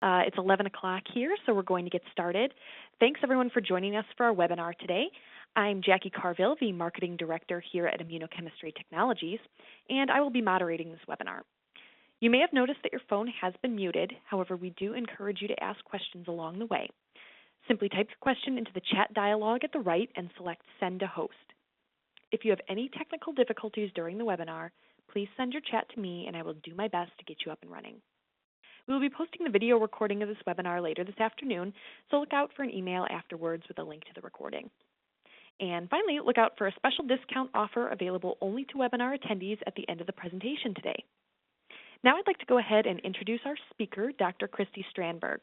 It's 11 o'clock here, so we're going to get started. Thanks, everyone, for joining us for our webinar today. I'm Jackie Carville, the Marketing Director here at ImmunoChemistry Technologies, and I will be moderating this webinar. You may have noticed that your phone has been muted. However, we do encourage you to ask questions along the way. Simply type your question into the chat dialog at the right and select Send to Host. If you have any technical difficulties during the webinar, please send your chat to me and I will do my best to get you up and running. We will be posting the video recording of this webinar later this afternoon, so look out for an email afterwards with a link to the recording. And finally, look out for a special discount offer available only to webinar attendees at the end of the presentation today. Now I'd like to go ahead and introduce our speaker, Dr. Kristi Strandberg.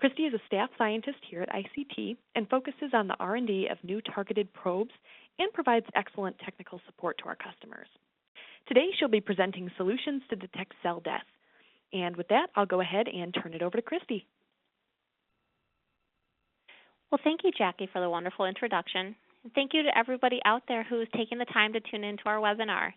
Kristi is a staff scientist here at ICT and focuses on the R&D of new targeted probes and provides excellent technical support to our customers. Today she'll be presenting solutions to detect cell death. And with that, I'll go ahead and turn it over to Kristi. Well, thank you, Jackie, for the wonderful introduction. And thank you to everybody out there who's taking the time to tune into our webinar.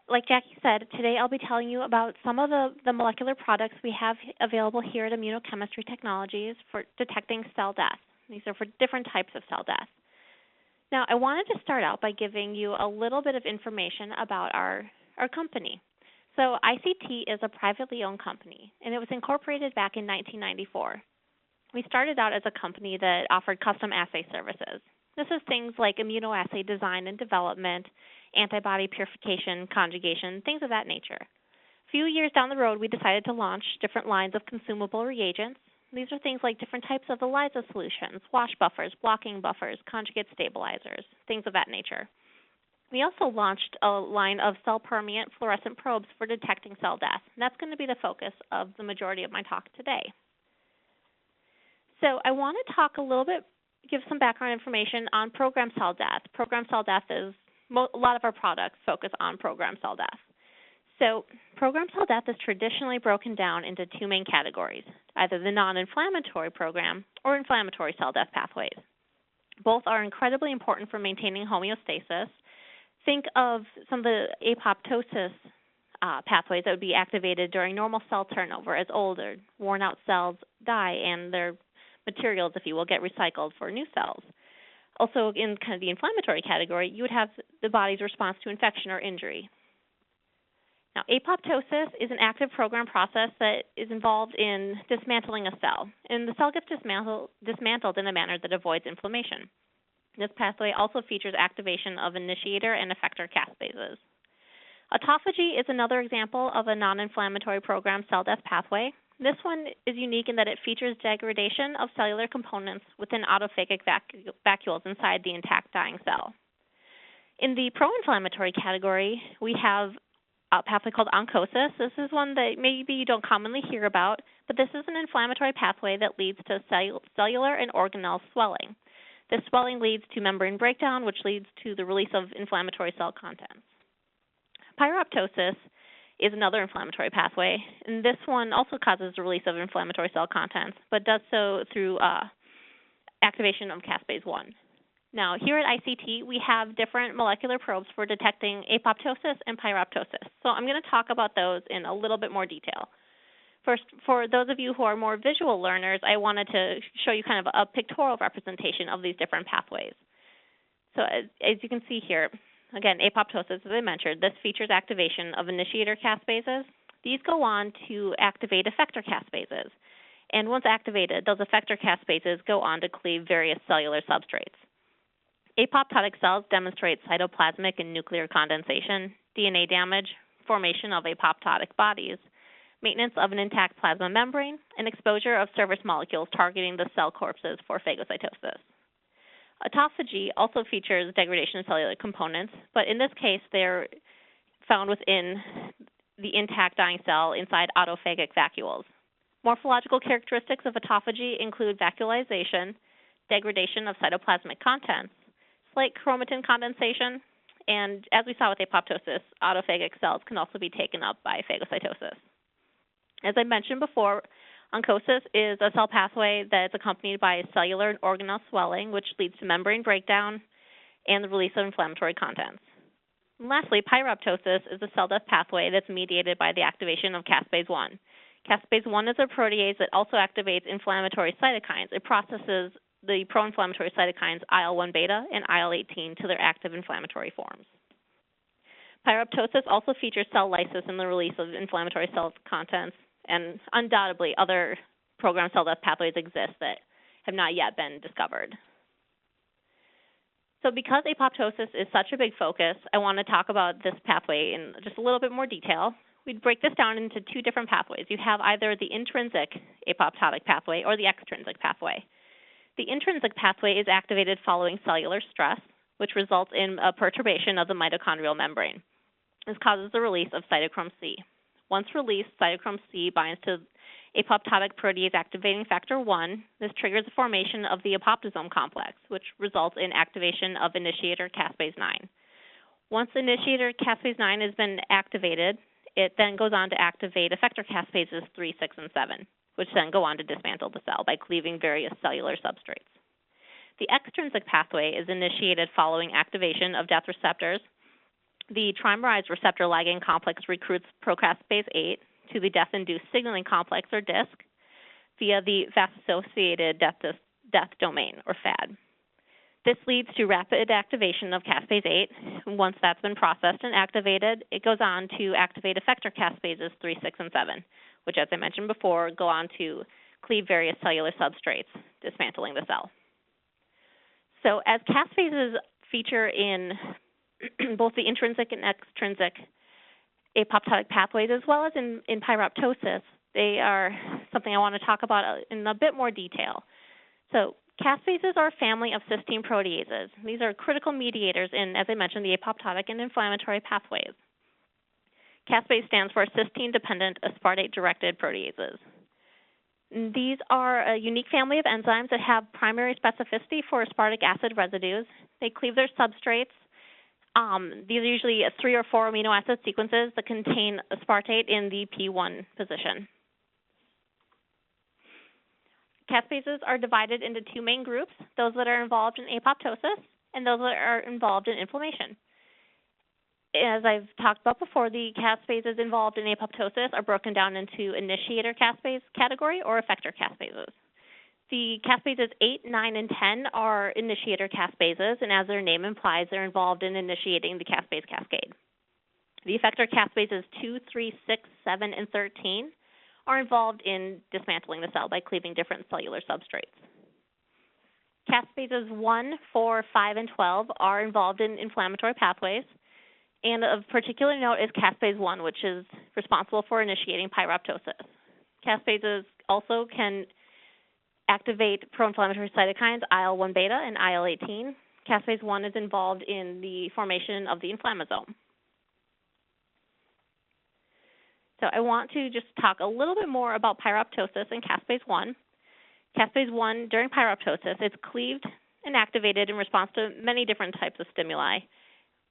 Like Jackie said, today I'll be telling you about some of the molecular products we have available here at ImmunoChemistry Technologies for detecting cell death. These are for different types of cell death. Now, I wanted to start out by giving you a little bit of information about our company. So ICT is a privately owned company, and it was incorporated back in 1994. We started out as a company that offered custom assay services. This is things like immunoassay design and development, antibody purification, conjugation, things of that nature. A few years down the road, we decided to launch different lines of consumable reagents. These are things like different types of ELISA solutions, wash buffers, blocking buffers, conjugate stabilizers, things of that nature. We also launched a line of cell permeant fluorescent probes for detecting cell death. And that's going to be the focus of the majority of my talk today. So I want to talk a little bit, give some background information on programmed cell death. Programmed cell death is, a lot of our products focus on programmed cell death. So programmed cell death is traditionally broken down into two main categories, either the non-inflammatory program or inflammatory cell death pathways. Both are incredibly important for maintaining homeostasis. Think of some of the apoptosis pathways that would be activated during normal cell turnover as old or worn out cells die and their materials, if you will, get recycled for new cells. Also, in kind of the inflammatory category, you would have the body's response to infection or injury. Now, apoptosis is an active program process that is involved in dismantling a cell, and the cell gets dismantled in a manner that avoids inflammation. This pathway also features activation of initiator and effector caspases. Autophagy is another example of a non-inflammatory programmed cell death pathway. This one is unique in that it features degradation of cellular components within autophagic vacuoles inside the intact dying cell. In the pro-inflammatory category, we have a pathway called oncosis. This is one that maybe you don't commonly hear about, but this is an inflammatory pathway that leads to cellular and organelle swelling. This swelling leads to membrane breakdown, which leads to the release of inflammatory cell contents. Pyroptosis is another inflammatory pathway, and this one also causes the release of inflammatory cell contents, but does so through activation of caspase 1. Now, here at ICT, we have different molecular probes for detecting apoptosis and pyroptosis. So I'm going to talk about those in a little bit more detail. First, for those of you who are more visual learners, I wanted to show you kind of a pictorial representation of these different pathways. So as you can see here, again, apoptosis, as I mentioned, this features activation of initiator caspases. These go on to activate effector caspases. And once activated, those effector caspases go on to cleave various cellular substrates. Apoptotic cells demonstrate cytoplasmic and nuclear condensation, DNA damage, formation of apoptotic bodies, maintenance of an intact plasma membrane, and exposure of surface molecules targeting the cell corpses for phagocytosis. Autophagy also features degradation of cellular components, but in this case, they're found within the intact dying cell inside autophagic vacuoles. Morphological characteristics of autophagy include vacuolization, degradation of cytoplasmic contents, slight chromatin condensation, and as we saw with apoptosis, autophagic cells can also be taken up by phagocytosis. As I mentioned before, oncosis is a cell pathway that is accompanied by cellular and organelle swelling, which leads to membrane breakdown and the release of inflammatory contents. And lastly, pyroptosis is a cell death pathway that's mediated by the activation of caspase 1. Caspase-1 is a protease that also activates inflammatory cytokines. It processes the pro-inflammatory cytokines IL-1 beta and IL-18 to their active inflammatory forms. Pyroptosis also features cell lysis and the release of inflammatory cell contents, and undoubtedly other programmed cell death pathways exist that have not yet been discovered. So because apoptosis is such a big focus, I want to talk about this pathway in just a little bit more detail. We'd break this down into two different pathways. You have either the intrinsic apoptotic pathway or the extrinsic pathway. The intrinsic pathway is activated following cellular stress, which results in a perturbation of the mitochondrial membrane. This causes the release of cytochrome C. Once released, cytochrome C binds to apoptotic protease activating factor 1. This triggers the formation of the apoptosome complex, which results in activation of initiator caspase 9. Once initiator caspase 9 has been activated, it then goes on to activate effector caspases 3, 6, and 7, which then go on to dismantle the cell by cleaving various cellular substrates. The extrinsic pathway is initiated following activation of death receptors. The trimerized receptor ligand complex recruits procaspase 8 to the death-induced signaling complex, or DISC, via the fast-associated death domain, or FAD. This leads to rapid activation of caspase 8. Once that's been processed and activated, it goes on to activate effector caspases 3, 6, and 7, which, as I mentioned before, go on to cleave various cellular substrates, dismantling the cell. So as caspases feature in both the intrinsic and extrinsic apoptotic pathways, as well as in pyroptosis, they are something I want to talk about in a bit more detail. So caspases are a family of cysteine proteases. These are critical mediators in, as I mentioned, the apoptotic and inflammatory pathways. Caspase stands for cysteine-dependent aspartate-directed proteases. These are a unique family of enzymes that have primary specificity for aspartic acid residues. They cleave their substrates. These are usually 3 or 4 amino acid sequences that contain aspartate in the P1 position. Caspases are divided into two main groups, those that are involved in apoptosis and those that are involved in inflammation. As I've talked about before, the caspases involved in apoptosis are broken down into initiator caspase category or effector caspases. The caspases 8, 9, and 10 are initiator caspases, and as their name implies, they're involved in initiating the caspase cascade. The effector caspases 2, 3, 6, 7, and 13 are involved in dismantling the cell by cleaving different cellular substrates. Caspases 1, 4, 5, and 12 are involved in inflammatory pathways, and of particular note is caspase 1, which is responsible for initiating pyroptosis. Caspases also can activate pro-inflammatory cytokines IL-1 beta and IL-18. Caspase 1 is involved in the formation of the inflammasome. So I want to just talk a little bit more about pyroptosis and caspase 1. Caspase 1, during pyroptosis, it's cleaved and activated in response to many different types of stimuli.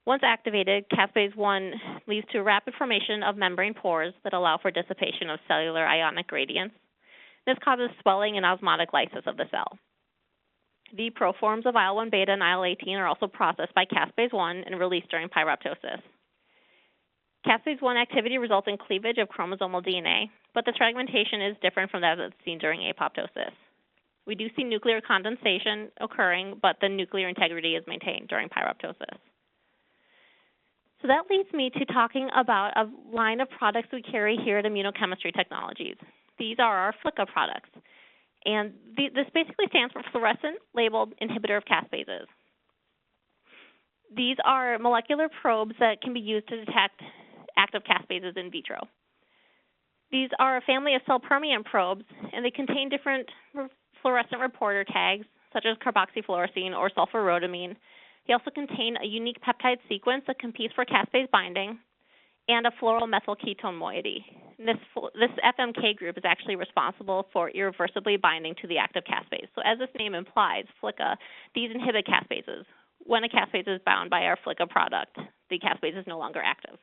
Once activated, caspase 1 leads to rapid formation of membrane pores that allow for dissipation of cellular ionic gradients. This causes swelling and osmotic lysis of the cell. The proforms of IL-1 beta and IL-18 are also processed by caspase 1 and released during pyroptosis. Caspase 1 activity results in cleavage of chromosomal DNA, but this fragmentation is different from that that's seen during apoptosis. We do see nuclear condensation occurring, but the nuclear integrity is maintained during pyroptosis. So that leads me to talking about a line of products we carry here at ImmunoChemistry Technologies. These are our FLICA products, and this basically stands for Fluorescent-Labeled Inhibitor of Caspases. These are molecular probes that can be used to detect active caspases in vitro. These are a family of cell permeant probes, and they contain different fluorescent reporter tags, such as carboxyfluorescein or sulfurrhodamine. They also contain a unique peptide sequence that competes for caspase binding and a fluoral methyl ketone moiety. This FMK group is actually responsible for irreversibly binding to the active caspase. So as this name implies, FLICA, these inhibit caspases. When a caspase is bound by our FLICA product, the caspase is no longer active.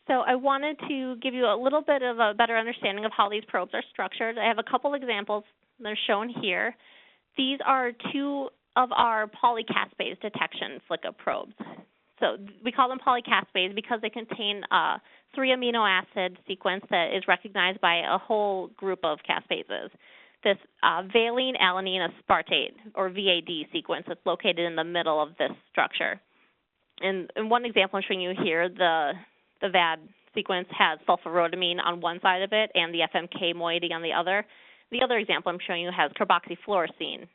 So I wanted to give you a little bit of a better understanding of how these probes are structured. I have a couple examples that are shown here. These are two of our polycaspase detection FLICA probes. So we call them polycaspase because they contain a 3-amino acid sequence that is recognized by a whole group of caspases. This valine alanine aspartate, or VAD sequence, that's located in the middle of this structure. And in one example I'm showing you here, the VAD sequence has sulforhodamine on one side of it and the FMK moiety on the other. The other example I'm showing you has carboxyfluorescein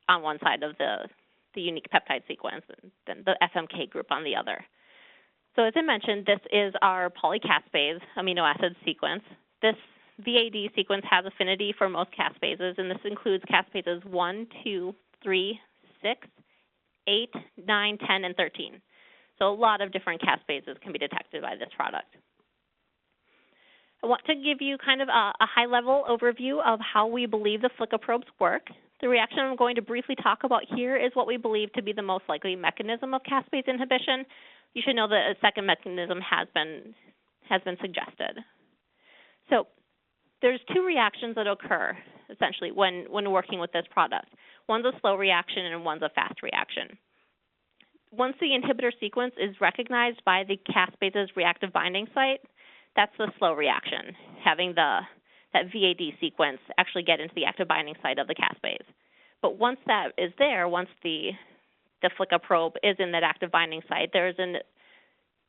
on one side of the unique peptide sequence, and then the FMK group on the other. So as I mentioned, this is our polycaspase amino acid sequence. This VAD sequence has affinity for most caspases, and this includes caspases 1, 2, 3, 6, 8, 9, 10, and 13. So a lot of different caspases can be detected by this product. I want to give you kind of a high-level overview of how we believe the FLICA probes work. The reaction I'm going to briefly talk about here is what we believe to be the most likely mechanism of caspase inhibition. You should know that a second mechanism has been suggested. So there's two reactions that occur, essentially, when working with this product. One's a slow reaction and one's a fast reaction. Once the inhibitor sequence is recognized by the caspase's reactive binding site, that's the slow reaction, having that VAD sequence actually get into the active binding site of the caspase. But once that is there, once the FLICA probe is in that active binding site, there's an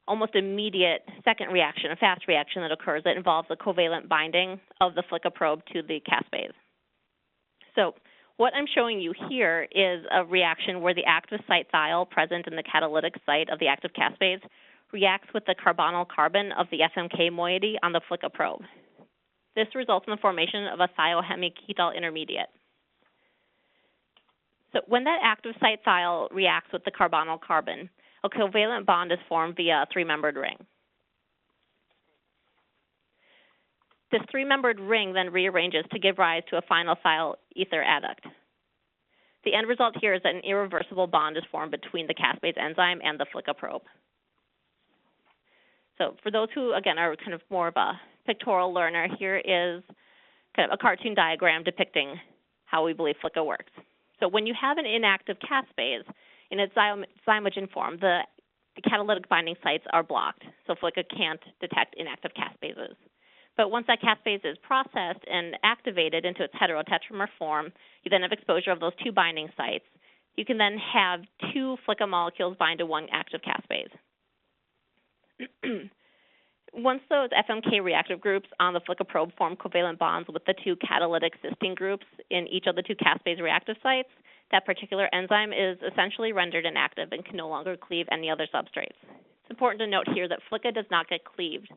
almost immediate second reaction, a fast reaction that occurs that involves the covalent binding of the FLICA probe to the caspase. So what I'm showing you here is a reaction where the active site thiol present in the catalytic site of the active caspase reacts with the carbonyl carbon of the FMK moiety on the FLICA probe. This results in the formation of a thiohemiketal intermediate. So when that active site thiol reacts with the carbonyl carbon, a covalent bond is formed via a 3-membered ring. This 3-membered ring then rearranges to give rise to a final thiol ether adduct. The end result here is that an irreversible bond is formed between the caspase enzyme and the FLICA probe. So for those who, again, are kind of more of a pictorial learner, here is kind of a cartoon diagram depicting how we believe FLICA works. So when you have an inactive caspase in its zymogen form, the catalytic binding sites are blocked, so FLICA can't detect inactive caspases. But once that caspase is processed and activated into its heterotetramer form, you then have exposure of those two binding sites. You can then have two FLICA molecules bind to one active caspase. Once those FMK reactive groups on the FLICA probe form covalent bonds with the two catalytic cysteine groups in each of the two caspase reactive sites, that particular enzyme is essentially rendered inactive and can no longer cleave any other substrates. It's important to note here that FLICA does not get cleaved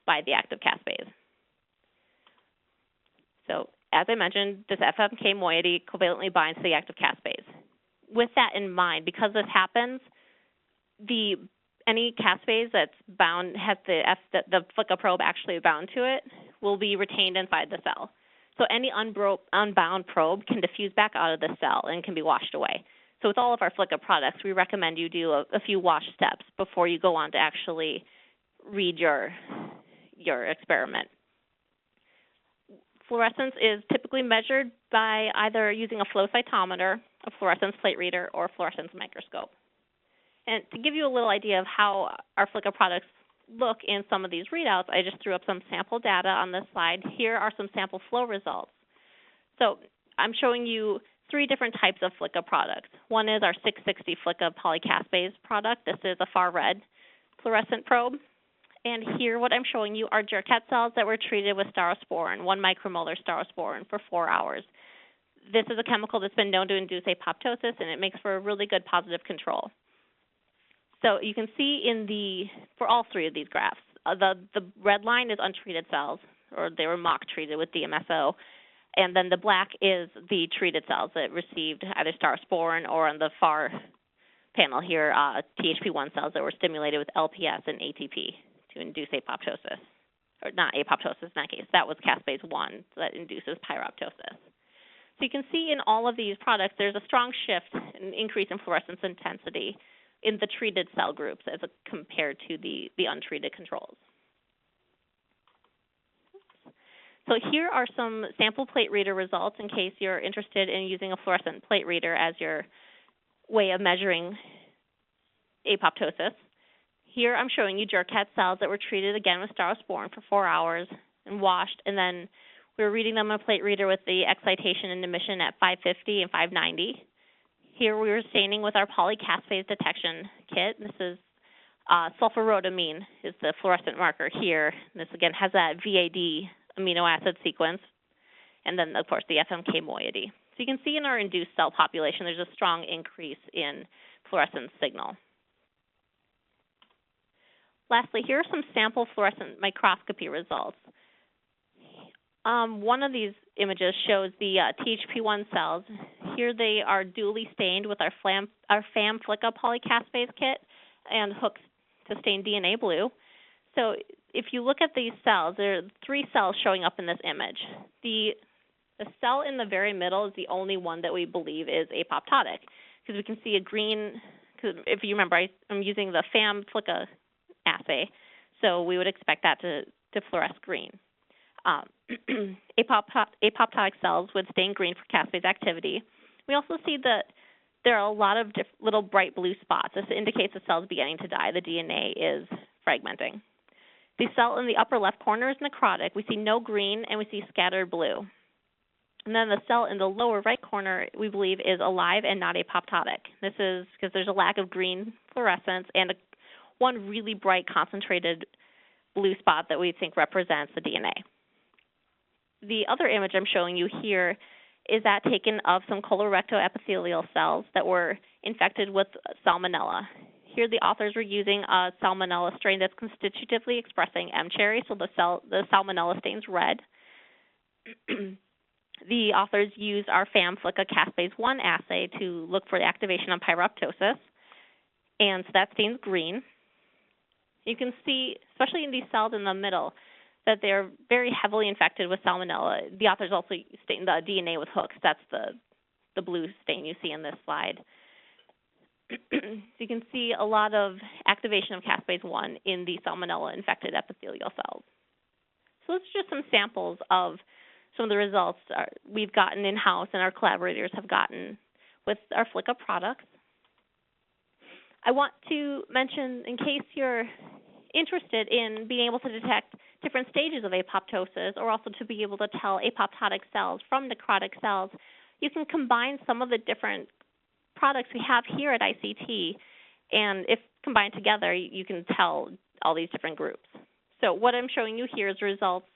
by the active caspase. So as I mentioned, this FMK moiety covalently binds to the active caspase. With that in mind, because this happens, any caspase that's bound, has the FLICA probe actually bound to it, will be retained inside the cell. So any unbound probe can diffuse back out of the cell and can be washed away. So with all of our FLICA products, we recommend you do a few wash steps before you go on to actually read your experiment. Fluorescence is typically measured by either using a flow cytometer, a fluorescence plate reader, or a fluorescence microscope. And to give you a little idea of how our FLICA products look in some of these readouts, I just threw up some sample data on this slide. Here are some sample flow results. So I'm showing you 3 different types of FLICA products. One is our 660 FLICA polycaspase product. This is a far red fluorescent probe. And here what I'm showing you are Jurkat cells that were treated with staurosporin, 1 micromolar staurosporin for 4 hours. This is a chemical that's been known to induce apoptosis, and it makes for a really good positive control. So you can see for all 3 of these graphs, the red line is untreated cells, or they were mock treated with DMSO, and then the black is the treated cells that received either staurosporin or on the far panel here, THP1 cells that were stimulated with LPS and ATP to induce apoptosis, or not apoptosis in that case. That was caspase 1 that induces pyroptosis. So you can see in all of these products there's a strong shift, an increase in fluorescence intensity in the treated cell groups as compared to the untreated controls. So here are some sample plate reader results in case you're interested in using a fluorescent plate reader as your way of measuring apoptosis. Here I'm showing you Jurkat cells that were treated again with staurosporin for 4 hours and washed, and then we were reading them on a plate reader with the excitation and emission at 550 and 590. Here we were staining with our polycaspase detection kit. This is sulfurrhodamine is the fluorescent marker here. This again has that VAD amino acid sequence, and then of course the FMK moiety. So you can see in our induced cell population there's a strong increase in fluorescence signal. Lastly, here are some sample fluorescent microscopy results. One of these images shows the THP1 cells. Here they are duly stained with our FAM FLICA polycaspase kit and hooks to stain DNA blue. So if you look at these cells, there are 3 cells showing up in this image. The cell in the very middle is the only one that we believe is apoptotic, because we can see a green, because if you remember, I'm using the FAM FLICA assay, so we would expect that to fluoresce green. Apoptotic cells would stain green for caspase activity. We also see that there are a lot of little bright blue spots. This indicates the cell is beginning to die. The DNA is fragmenting. The cell in the upper left corner is necrotic. We see no green, and we see scattered blue. And then the cell in the lower right corner, we believe, is alive and not apoptotic. This is because there's a lack of green fluorescence and one really bright concentrated blue spot that we think represents the DNA. The other image I'm showing you here is that taken of some colorectal epithelial cells that were infected with salmonella. Here the authors were using a salmonella strain that's constitutively expressing M-cherry, so the salmonella stains red. The authors used our FAM FLICA caspase-1 assay to look for the activation of pyroptosis, and so that stains green. You can see, especially in these cells in the middle, that they're very heavily infected with salmonella. The authors also stained the DNA with hooks. That's the blue stain you see in this slide. So you can see a lot of activation of caspase-1 in the salmonella-infected epithelial cells. So those are just some samples of some of the results we've gotten in-house and our collaborators have gotten with our FLICA products. I want to mention, in case you're interested in being able to detect different stages of apoptosis, or also to be able to tell apoptotic cells from necrotic cells, you can combine some of the different products we have here at ICT, and if combined together, you can tell all these different groups. So what I'm showing you here is results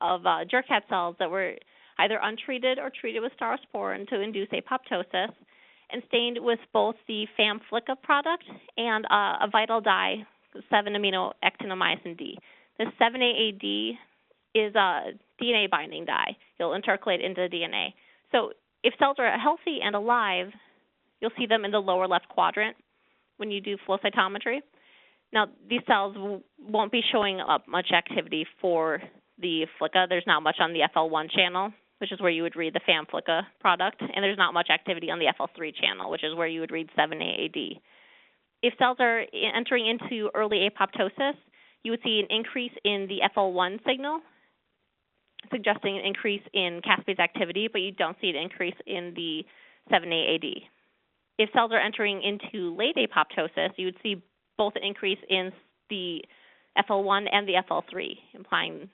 of Jurkat cells that were either untreated or treated with staurosporin to induce apoptosis, and stained with both the FAM FLICA product and a vital dye, 7-aminoactinomycin D. This 7-AAD is a DNA binding dye. It'll intercalate into the DNA. So if cells are healthy and alive, you'll see them in the lower left quadrant when you do flow cytometry. Now, these cells won't be showing up much activity for the FLICA. There's not much on the FL1 channel, which is where you would read the FAM FLICA product, and there's not much activity on the FL3 channel, which is where you would read 7-AAD. If cells are entering into early apoptosis, you would see an increase in the FL1 signal, suggesting an increase in caspase activity, but you don't see an increase in the 7-AAD. If cells are entering into late apoptosis, you would see both an increase in the FL1 and the FL3, implying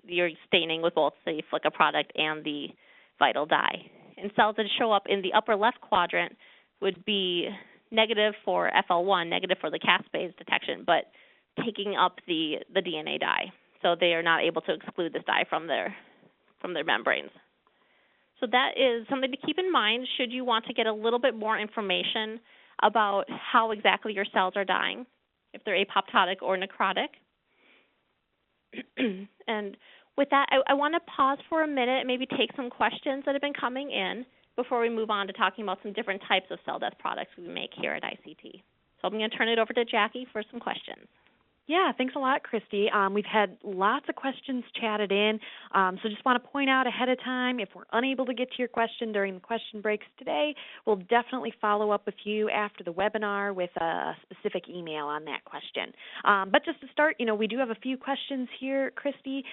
you're staining with both the FLICA product and the vital dye. And cells that show up in the upper left quadrant would be negative for FL1, negative for the caspase detection, but taking up the DNA dye. So they are not able to exclude this dye from their membranes. So that is something to keep in mind should you want to get a little bit more information about how exactly your cells are dying, if they're apoptotic or necrotic. And with that, I want to pause for a minute and maybe take some questions that have been coming in before we move on to talking about some different types of cell death products we make here at ICT. So I'm going to turn it over to Jackie for some questions. Yeah, thanks a lot, Kristi. We've had lots of questions chatted in, so just want to point out ahead of time, if we're unable to get to your question during the question breaks today, we'll definitely follow up with you after the webinar with a specific email on that question. But just to start, we do have a few questions here, Kristi.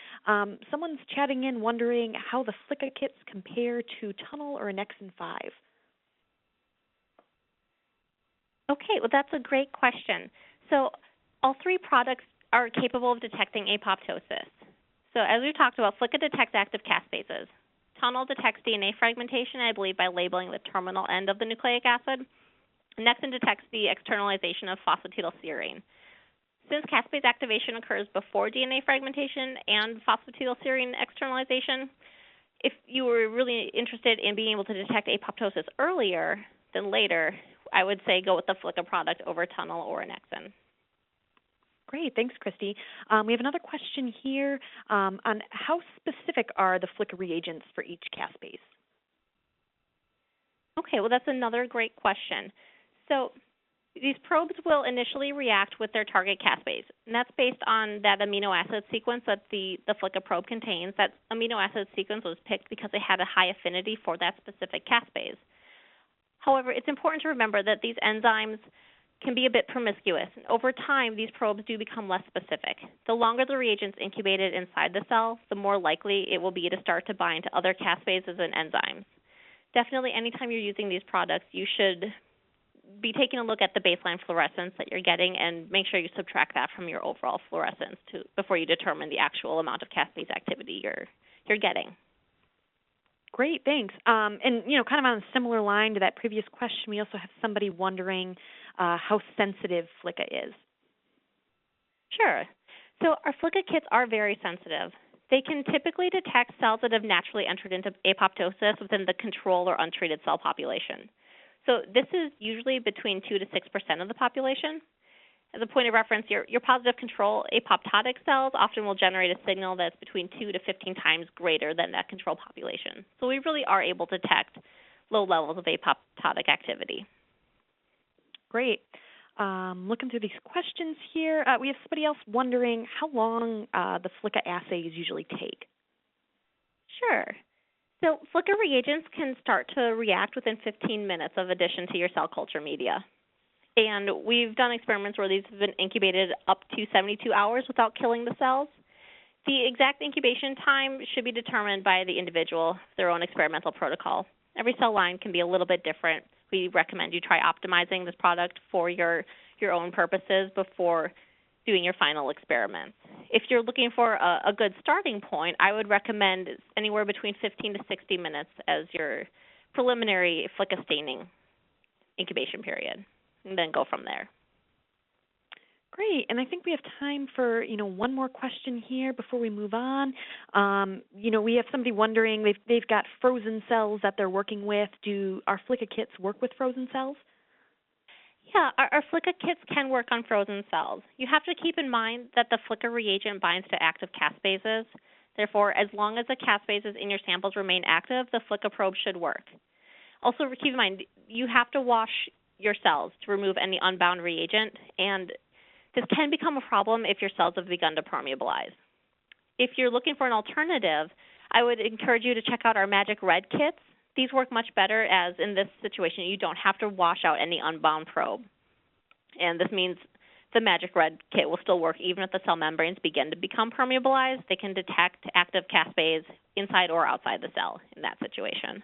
Someone's chatting in wondering how the FLICA kits compare to Tunnel or Nexin 5. Okay, well, that's a great question. So All three products are capable of detecting apoptosis. So as we talked about, FLICA detects active caspases. Tunnel detects DNA fragmentation, I believe, by labeling the terminal end of the nucleic acid. Nexin detects the externalization of phosphatidylserine. Since caspase activation occurs before DNA fragmentation and phosphatidylserine externalization, if you were really interested in being able to detect apoptosis earlier than later, I would say go with the FLICA product over Tunnel or Nexin. Great, thanks, Kristi. We have another question here on how specific are the FLICA reagents for each caspase? Okay, well, that's another great question. So these probes will initially react with their target caspase, and that's based on that amino acid sequence that the FLICA probe contains. That amino acid sequence was picked because it had a high affinity for that specific caspase. However, it's important to remember that these enzymes can be a bit promiscuous, and over time, these probes do become less specific. The longer the reagent's incubated inside the cell, the more likely it will be to start to bind to other caspases and enzymes. Definitely, anytime you're using these products, you should be taking a look at the baseline fluorescence that you're getting and make sure you subtract that from your overall fluorescence before you determine the actual amount of caspase activity you're getting. Great, thanks. And kind of on a similar line to that previous question, we also have somebody wondering how sensitive FLICA is. Sure. So our FLICA kits are very sensitive. They can typically detect cells that have naturally entered into apoptosis within the control or untreated cell population. So this is usually between 2 to 6% of the population. As a point of reference, your positive control apoptotic cells often will generate a signal that's between 2 to 15 times greater than that control population. So we really are able to detect low levels of apoptotic activity. Great. Looking through these questions here, we have somebody else wondering how long the FLICA assays usually take. Sure. So FLICA reagents can start to react within 15 minutes of addition to your cell culture media. And we've done experiments where these have been incubated up to 72 hours without killing the cells. The exact incubation time should be determined by the individual, their own experimental protocol. Every cell line can be a little bit different. We recommend you try optimizing this product for your own purposes before doing your final experiments. If you're looking for a good starting point, I would recommend anywhere between 15 to 60 minutes as your preliminary FLICA staining incubation period, and then go from there. Great, and I think we have time for one more question here before we move on. We have somebody wondering they've got frozen cells that they're working with. Do our FLICA kits work with frozen cells? Yeah, our FLICA kits can work on frozen cells. You have to keep in mind that the FLICA reagent binds to active caspases. Therefore, as long as the caspases in your samples remain active, the FLICA probe should work. Also, keep in mind, you have to wash your cells to remove any unbound reagent, and this can become a problem if your cells have begun to permeabilize. If you're looking for an alternative, I would encourage you to check out our Magic Red kits. These work much better, as in this situation you don't have to wash out any unbound probe. And this means the Magic Red kit will still work even if the cell membranes begin to become permeabilized. They can detect active caspase inside or outside the cell in that situation.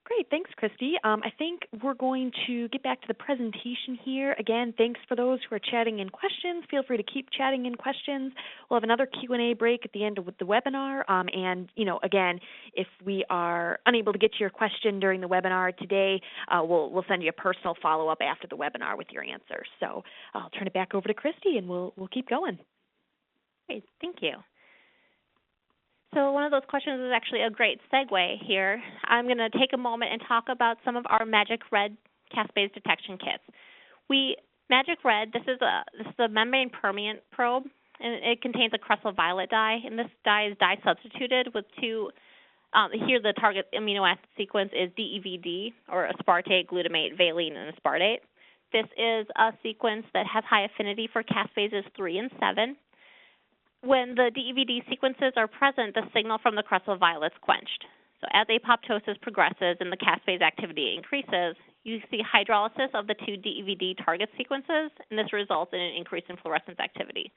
Great, thanks, Kristi. I think we're going to get back to the presentation here. Again, thanks for those who are chatting in questions. Feel free to keep chatting in questions. We'll have another Q&A break at the end of the webinar. Again, if we are unable to get to your question during the webinar today, we'll send you a personal follow-up after the webinar with your answer. So I'll turn it back over to Kristi, and we'll keep going. Great, thank you. So one of those questions is actually a great segue here. I'm going to take a moment and talk about some of our Magic Red caspase detection kits. Magic Red, this is a membrane permeant probe, and it contains a crescent violet dye, and this dye is dye substituted with two. Here the target amino acid sequence is DEVD, or aspartate, glutamate, valine, and aspartate. This is a sequence that has high affinity for caspases 3 and 7. When the DEVD sequences are present, the signal from the crescent violet is quenched. So as apoptosis progresses and the caspase activity increases, you see hydrolysis of the two DEVD target sequences, and this results in an increase in fluorescence activity.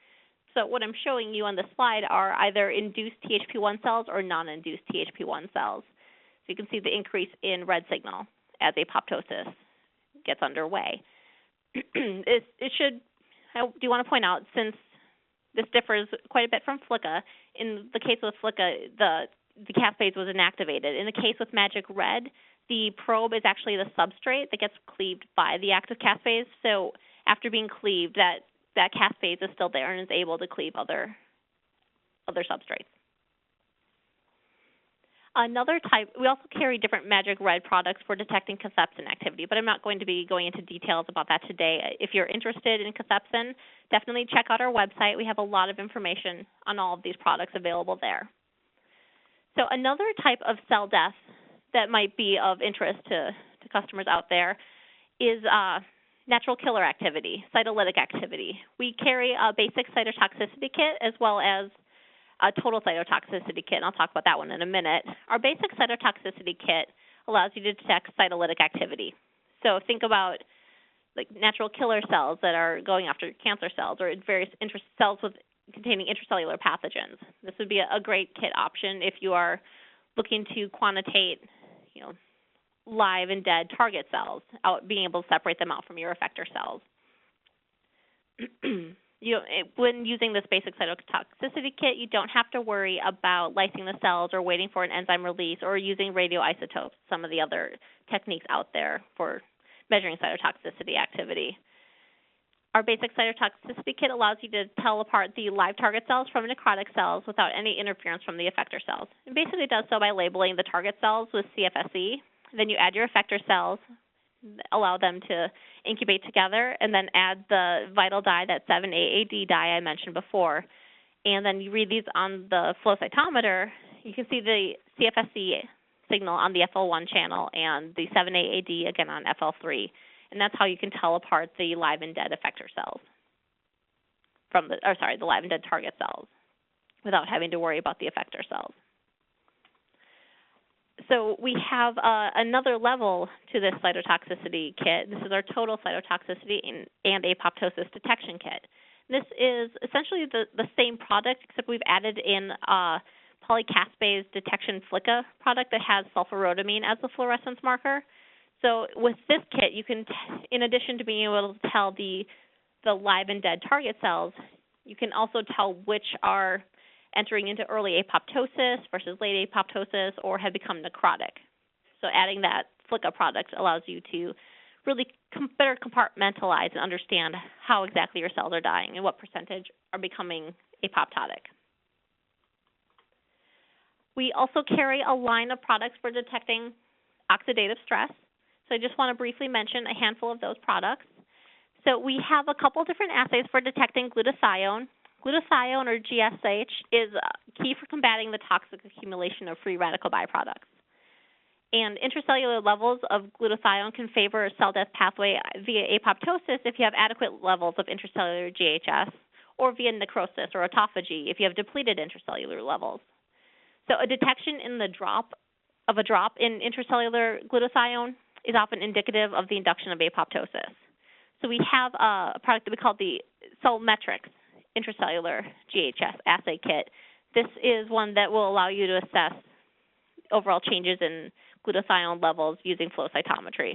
So what I'm showing you on this slide are either induced THP1 cells or non-induced THP1 cells. So you can see the increase in red signal as apoptosis gets underway. It should I do want to point out, since this differs quite a bit from FLICA, in the case with FLICA, the caspase was inactivated. In the case with Magic Red, the probe is actually the substrate that gets cleaved by the active caspase. So after being cleaved, that caspase is still there and is able to cleave other substrates. Another type, we also carry different Magic Red products for detecting caspase activity, but I'm not going to be going into details about that today. If you're interested in caspase, definitely check out our website. We have a lot of information on all of these products available there. So another type of cell death that might be of interest to customers out there is natural killer activity, cytolytic activity. We carry a basic cytotoxicity kit as well as a total cytotoxicity kit, and I'll talk about that one in a minute. Our basic cytotoxicity kit allows you to detect cytolytic activity. So think about like natural killer cells that are going after cancer cells or various cells containing intracellular pathogens. This would be a great kit option if you are looking to quantitate, live and dead target cells, being able to separate them out from your effector cells. When using this basic cytotoxicity kit, you don't have to worry about lysing the cells or waiting for an enzyme release or using radioisotopes, some of the other techniques out there for measuring cytotoxicity activity. Our basic cytotoxicity kit allows you to tell apart the live target cells from necrotic cells without any interference from the effector cells. It basically does so by labeling the target cells with CFSE. Then you add your effector cells, allow them to incubate together, and then add the vital dye, that 7-AAD dye I mentioned before. And then you read these on the flow cytometer. You can see the CFSE signal on the FL1 channel and the 7-AAD again on FL3. And that's how you can tell apart the live and dead effector cells from the live and dead target cells without having to worry about the effector cells. So we have another level to this cytotoxicity kit. This is our total cytotoxicity and apoptosis detection kit. This is essentially the same product, except we've added in polycaspase detection FLICA product that has sulforhodamine as the fluorescence marker. So with this kit, you can, in addition to being able to tell the live and dead target cells, you can also tell which are entering into early apoptosis versus late apoptosis or have become necrotic. So adding that FLICA product allows you to really better compartmentalize and understand how exactly your cells are dying and what percentage are becoming apoptotic. We also carry a line of products for detecting oxidative stress. So I just want to briefly mention a handful of those products. So we have a couple different assays for detecting glutathione. Glutathione, or GSH, is key for combating the toxic accumulation of free radical byproducts. And intracellular levels of glutathione can favor a cell death pathway via apoptosis if you have adequate levels of intracellular GHS, or via necrosis or autophagy if you have depleted intracellular levels. So a detection in a drop in intracellular glutathione is often indicative of the induction of apoptosis. So we have a product that we call the Cellmetrics intracellular GHS assay kit. This is one that will allow you to assess overall changes in glutathione levels using flow cytometry.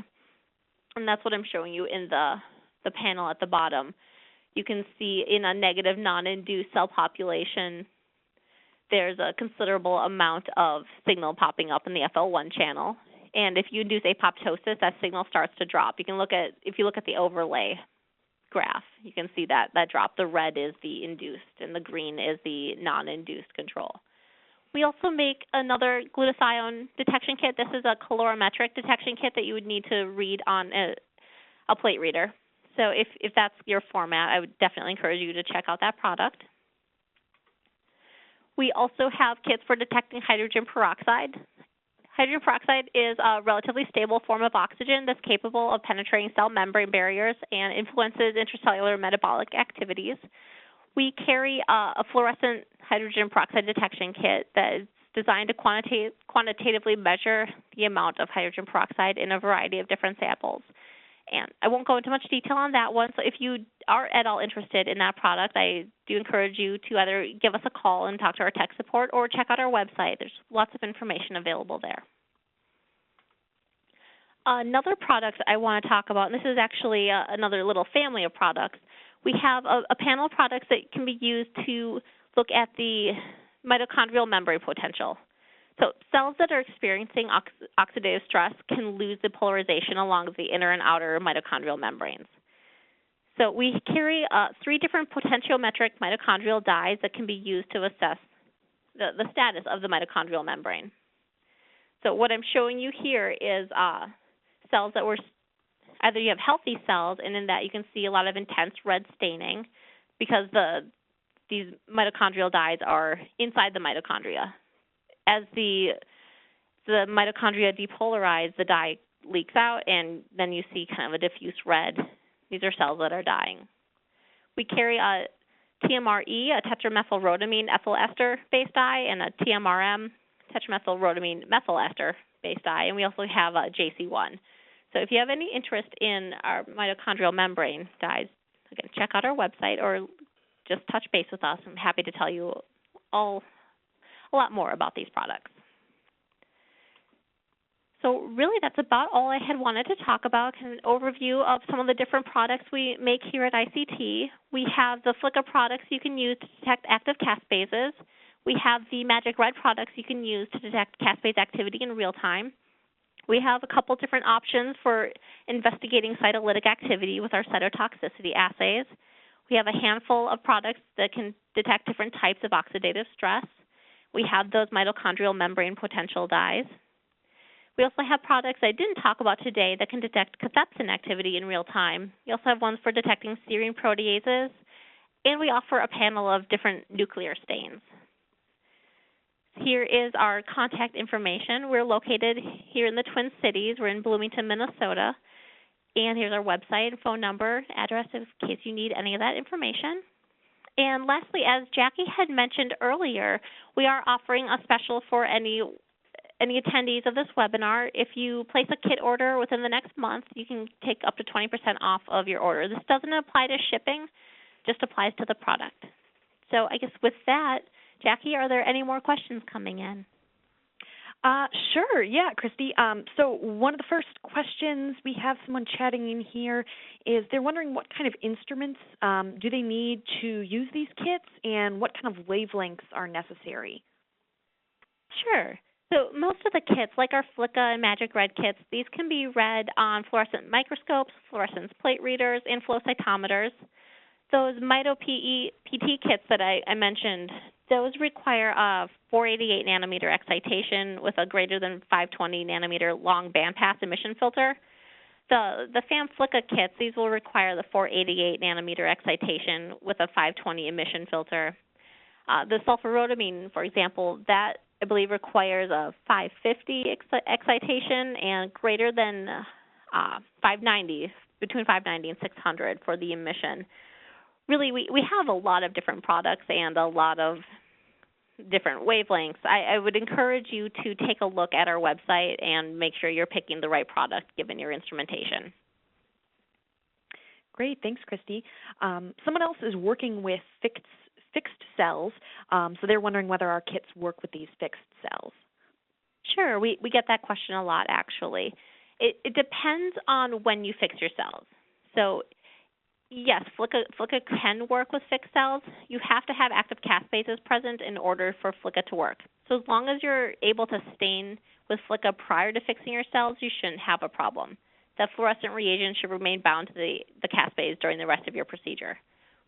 And that's what I'm showing you in the panel at the bottom. You can see in a negative non-induced cell population, there's a considerable amount of signal popping up in the FL1 channel. And if you induce apoptosis, that signal starts to drop. If you look at the overlay graph, you can see that drop. The red is the induced and the green is the non-induced control. We also make another glutathione detection kit. This is a calorimetric detection kit that you would need to read on a plate reader. So if that's your format, I would definitely encourage you to check out that product. We also have kits for detecting hydrogen peroxide. Hydrogen peroxide is a relatively stable form of oxygen that's capable of penetrating cell membrane barriers and influences intracellular metabolic activities. We carry a fluorescent hydrogen peroxide detection kit that is designed to quantitatively measure the amount of hydrogen peroxide in a variety of different samples. And I won't go into much detail on that one, so if you are at all interested in that product, I do encourage you to either give us a call and talk to our tech support or check out our website. There's lots of information available there. Another product I want to talk about, and this is actually another little family of products, We have a panel of products that can be used to look at the mitochondrial membrane potential. So cells that are experiencing oxidative stress can lose the polarization along the inner and outer mitochondrial membranes. So we carry 3 different potentiometric mitochondrial dyes that can be used to assess the status of the mitochondrial membrane. So what I'm showing you here is cells that were, either you have healthy cells, and in that you can see a lot of intense red staining because these mitochondrial dyes are inside the mitochondria. As the mitochondria depolarize, the dye leaks out, and then you see kind of a diffuse red. These are cells that are dying. We carry a TMRE, a tetramethylrhodamine ethyl ester-based dye, and a TMRM, tetramethylrhodamine methyl ester-based dye, and we also have a JC1. So if you have any interest in our mitochondrial membrane dyes, again, check out our website or just touch base with us. I'm happy to tell you a lot more about these products. So really that's about all I had wanted to talk about, kind of an overview of some of the different products we make here at ICT. We have the FLICA products you can use to detect active caspases. We have the Magic Red products you can use to detect caspase activity in real time. We have a couple different options for investigating cytolytic activity with our cytotoxicity assays. We have a handful of products that can detect different types of oxidative stress. We have those mitochondrial membrane potential dyes. We also have products I didn't talk about today that can detect cathepsin activity in real time. We also have ones for detecting serine proteases, and we offer a panel of different nuclear stains. Here is our contact information. We're located here in the Twin Cities. We're in Bloomington, Minnesota. And here's our website, phone number, address in case you need any of that information. And lastly, as Jackie had mentioned earlier, we are offering a special for any attendees of this webinar. If you place a kit order within the next month, you can take up to 20% off of your order. This doesn't apply to shipping, just applies to the product. So I guess with that, Jackie, are there any more questions coming in? Sure, yeah, Kristi. So one of the first questions we have someone chatting in here is they're wondering what kind of instruments do they need to use these kits and what kind of wavelengths are necessary? Sure. So most of the kits, like our FLICA and Magic Red kits, these can be read on fluorescent microscopes, fluorescence plate readers, and flow cytometers. Those MitoPT kits that I mentioned, those require a 488 nanometer excitation with a greater than 520 nanometer long bandpass emission filter. The FAM FLICA kits, these will require the 488 nanometer excitation with a 520 emission filter. The sulfurrhodamine, for example, that I believe requires a 550 excitation and greater than 590, between 590 and 600 for the emission. Really, we have a lot of different products and a lot of different wavelengths. I would encourage you to take a look at our website and make sure you're picking the right product given your instrumentation. Great, thanks, Kristi. Someone else is working with fixed cells, so they're wondering whether our kits work with these fixed cells. Sure, we get that question a lot, actually. It depends on when you fix your cells. So yes, FLICA can work with fixed cells. You have to have active caspases present in order for FLICA to work. So as long as you're able to stain with FLICA prior to fixing your cells, you shouldn't have a problem. The fluorescent reagent should remain bound to the caspase during the rest of your procedure.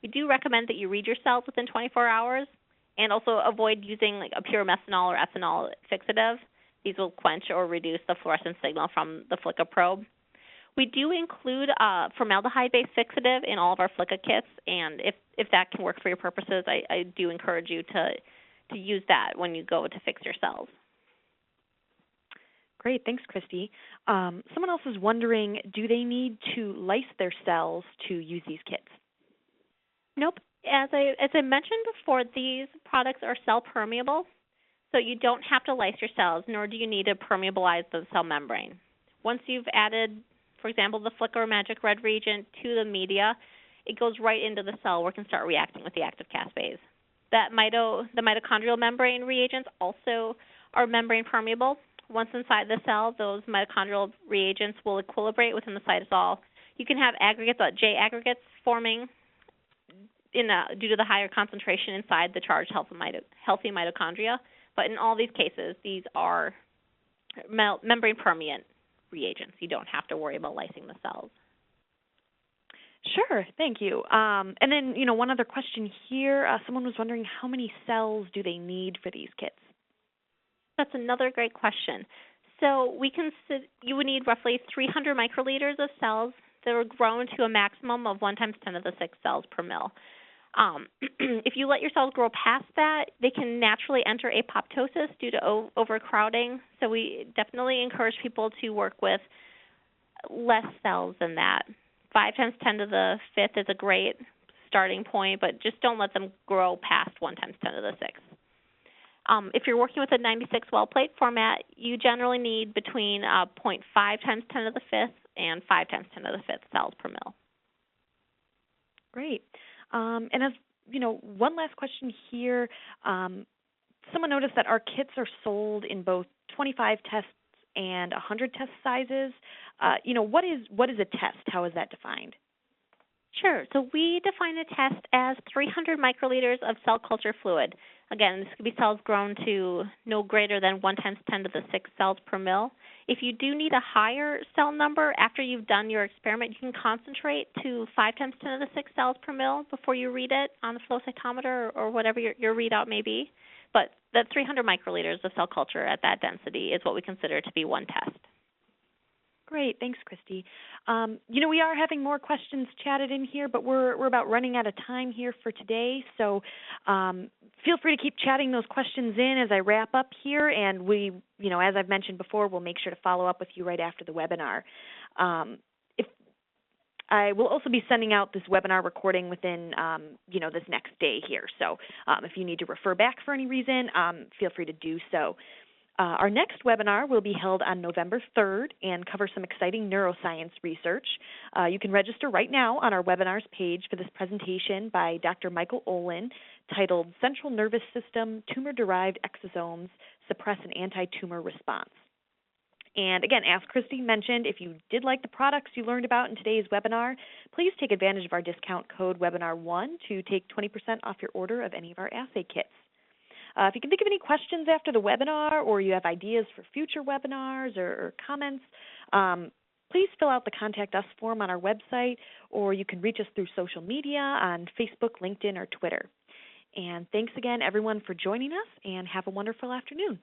We do recommend that you read your cells within 24 hours and also avoid using like a pure methanol or ethanol fixative. These will quench or reduce the fluorescence signal from the FLICA probe. We do include formaldehyde-based fixative in all of our FLICA kits, and if that can work for your purposes, I do encourage you to use that when you go to fix your cells. Great, thanks, Kristi. Someone else is wondering, do they need to lyse their cells to use these kits? Nope. As I mentioned before, these products are cell permeable, so you don't have to lyse your cells, nor do you need to permeabilize the cell membrane. Once you've added, for example, the FLICA or Magic Red reagent to the media, it goes right into the cell where it can start reacting with the active caspase. The mitochondrial membrane reagents also are membrane permeable. Once inside the cell, those mitochondrial reagents will equilibrate within the cytosol. You can have aggregates, J aggregates forming due to the higher concentration inside the charged healthy mitochondria. But in all these cases, these are membrane permeant reagents. You don't have to worry about lysing the cells. Sure, thank you. And then, one other question here. Someone was wondering how many cells do they need for these kits? That's another great question. So you would need roughly 300 microliters of cells that are grown to a maximum of 1 × 10⁶ cells per mil. If you let your cells grow past that, they can naturally enter apoptosis due to overcrowding. So we definitely encourage people to work with less cells than that. 5 × 10⁵ is a great starting point, but just don't let them grow past 1 × 10⁶. If you're working with a 96 well plate format, you generally need between 0.5 × 10⁵ and 5 × 10⁵ cells per mil. Great. And as one last question here. Someone noticed that our kits are sold in both 25 tests and 100 test sizes. What is a test? How is that defined? Sure. So we define a test as 300 microliters of cell culture fluid. Again, this could be cells grown to no greater than 1 × 10⁶ cells per mil. If you do need a higher cell number after you've done your experiment, you can concentrate to 5 × 10⁶ cells per mil before you read it on the flow cytometer or whatever your readout may be. But the 300 microliters of cell culture at that density is what we consider to be one test. Great, thanks, Kristi. We are having more questions chatted in here, but we're about running out of time here for today. So feel free to keep chatting those questions in as I wrap up here, and we, as I've mentioned before, we'll make sure to follow up with you right after the webinar. I will also be sending out this webinar recording within, this next day here. So if you need to refer back for any reason, feel free to do so. Our next webinar will be held on November 3rd and cover some exciting neuroscience research. You can register right now on our webinars page for this presentation by Dr. Michael Olin, titled Central Nervous System Tumor-Derived Exosomes Suppress an Anti-Tumor Response. And again, as Kristi mentioned, if you did like the products you learned about in today's webinar, please take advantage of our discount code webinar1 to take 20% off your order of any of our assay kits. If you can think of any questions after the webinar, or you have ideas for future webinars or comments, please fill out the Contact Us form on our website, or you can reach us through social media on Facebook, LinkedIn, or Twitter. And thanks again, everyone, for joining us, and have a wonderful afternoon.